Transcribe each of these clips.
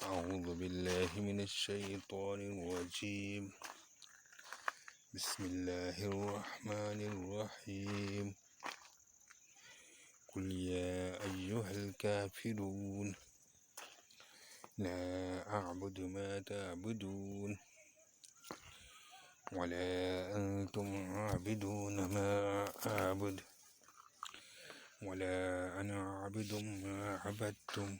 أعوذ بالله من الشيطان الرجيم. بسم الله الرحمن الرحيم. قل يا أيها الكافرون لا أعبد ما تعبدون ولا أنتم عابدون ما أعبد ولا أنا عابد ما عبدتم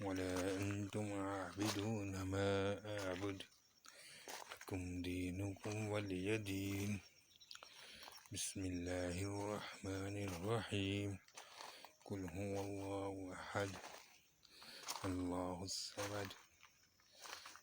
ولا أنتم عابدون ما أعبد لكم دينكم ولي دين. بسم الله الرحمن الرحيم. قل هو الله أحد الله الصمد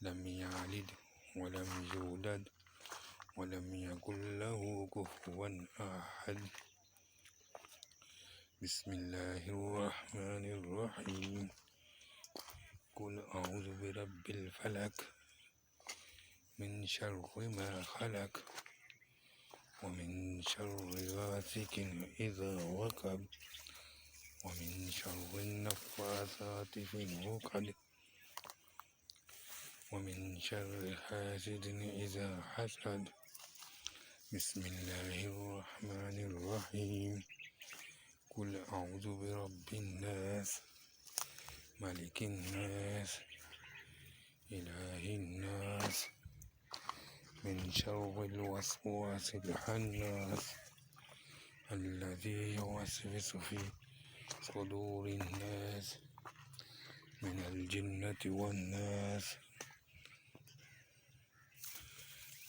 لم يلد ولم يولد ولم يكن له كفوا أحد. بسم الله الرحمن الرحيم. قل أعوذ برب الفلق من شر ما خلق ومن شر غاسق إذا وقب ومن شر النفاثات في العقد ومن شر حاسد إذا حسد. بسم الله الرحمن الرحيم. قل أعوذ برب الناس ملك الناس إله الناس من شر الوسواس الخناس الذي يوسوس في صدور الناس من الجنة والناس.